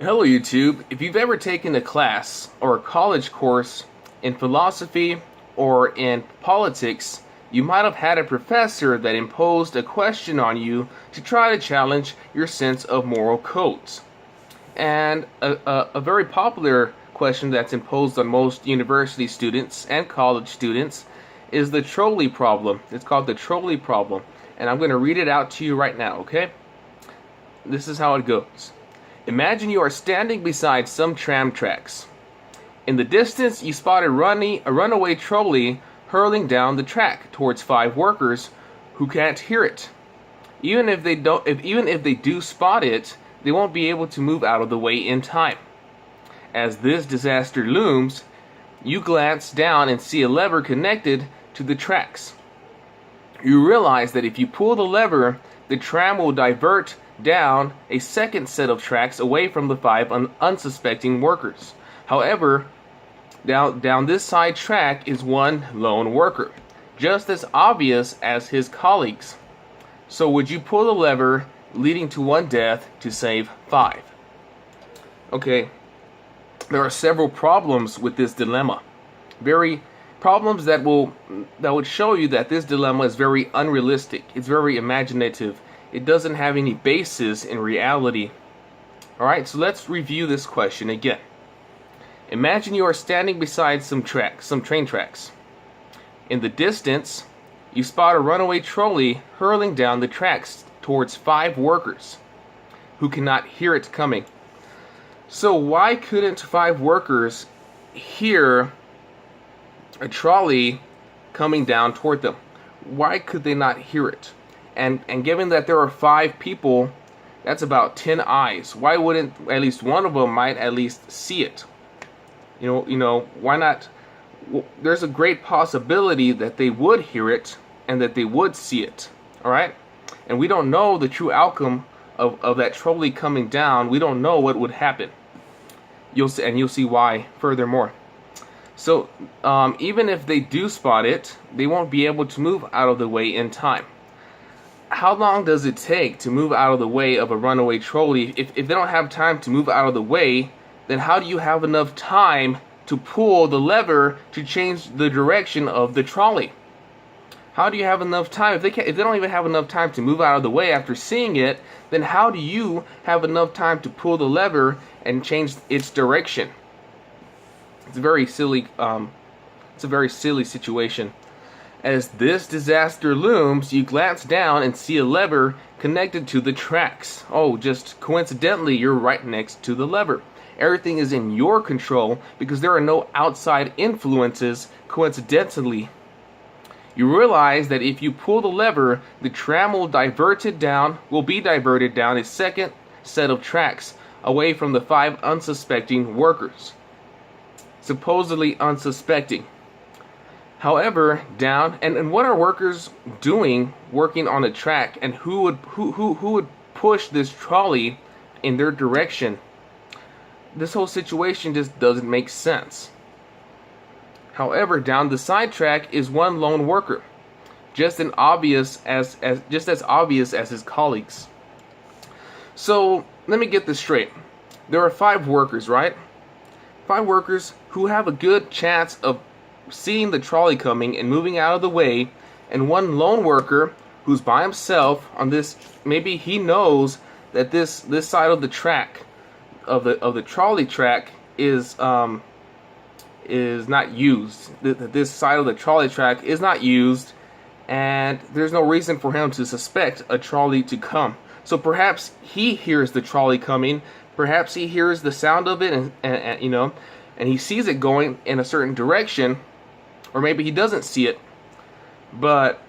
Hello YouTube. If you've ever taken a class or a college course in philosophy or in politics, you might have had a professor that imposed a question on you to try to challenge your sense of moral codes. And a very popular question that's imposed on most university students and college students is the trolley problem. It's called the trolley problem. And I'm going to read it out to you right now, okay? This is how it goes. Imagine you are standing beside some tram tracks. In the distance, you spot a runaway trolley hurling down the track towards 5 workers who can't hear it. Even if they do spot it, they won't be able to move out of the way in time. As this disaster looms, you glance down and see a lever connected to the tracks. You realize that if you pull the lever, the tram will divert down a second set of tracks away from the 5 unsuspecting workers. However, down this side track is one lone worker, just as obvious as his colleagues. So would you pull the lever leading to one death to save 5? Okay, there are several problems with this dilemma. Problems that would show you that this dilemma is very unrealistic. It's very imaginative. It doesn't have any basis in reality. Alright, so let's review this question again. Imagine you are standing beside some train tracks. In the distance, you spot a runaway trolley hurling down the tracks towards 5 workers who cannot hear it coming. So why couldn't 5 workers hear a trolley coming down toward them? Why could they not hear it? And given that there are 5 people, that's about 10 eyes. Why wouldn't at least one of them might at least see it? You know, why not? There's a great possibility that they would hear it and that they would see it. All right, and we don't know the true outcome of that trolley coming down. We don't know what would happen. You'll see why furthermore. So even if they do spot it, they won't be able to move out of the way in time. How long does it take to move out of the way of a runaway trolley? If they don't have time to move out of the way, then how do you have enough time to pull the lever to change the direction of the trolley? How do you have enough time? If they don't even have enough time to move out of the way after seeing it, then how do you have enough time to pull the lever and change its direction? It's a very silly situation. As this disaster looms, you glance down and see a lever connected to the tracks. Oh, just coincidentally, you're right next to the lever. Everything is in your control because there are no outside influences coincidentally. You realize that if you pull the lever, the tram will be diverted down a second set of tracks away from the 5 unsuspecting workers. Supposedly unsuspecting. However, and what are workers doing working on a track, and who would push this trolley in their direction? This whole situation just doesn't make sense. However, down the side track is one lone worker, just as obvious as his colleagues. So let me get this straight. There are 5 workers, right? 5 workers who have a good chance of seeing the trolley coming and moving out of the way, and one lone worker who's by himself on this. Maybe he knows that this side of the track of the trolley track is not used. This side of the trolley track is not used, and there's no reason for him to suspect a trolley to come. So perhaps he hears the trolley coming. Perhaps he hears the sound of it, and he sees it going in a certain direction. Or maybe he doesn't see it, but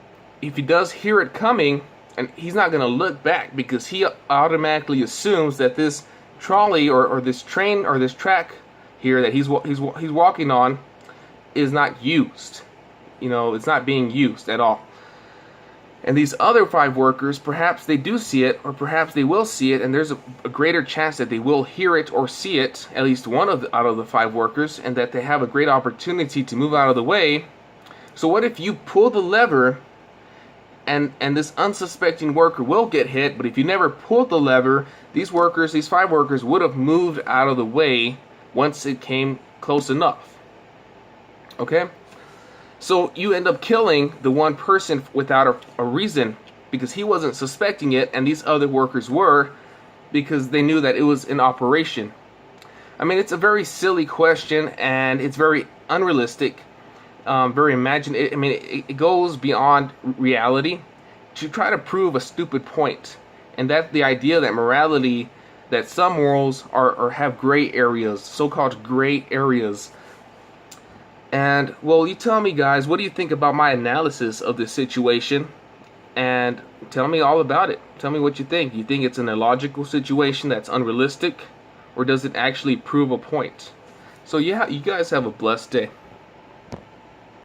if he does hear it coming, and he's not going to look back because he automatically assumes that this trolley or this train or this track here that he's walking on is not used. It's not being used at all. And these other 5 workers, perhaps they do see it, or perhaps they will see it, and there's a greater chance that they will hear it or see it, at least one out of the 5 workers, and that they have a great opportunity to move out of the way. So what if you pull the lever, and this unsuspecting worker will get hit, but if you never pull the lever, these workers, these 5 workers, would have moved out of the way once it came close enough. Okay? So you end up killing the one person without a reason, because he wasn't suspecting it, and these other workers were, because they knew that it was in operation. I mean, it's a very silly question, and it's very unrealistic, very imaginative. I mean, it goes beyond reality to try to prove a stupid point, and that's the idea that morality, that some morals are have gray areas, so-called gray areas. And, well, you tell me, guys, what do you think about my analysis of this situation? And tell me all about it. Tell me what you think. You think it's an illogical situation that's unrealistic? Or does it actually prove a point? So, yeah, you guys have a blessed day.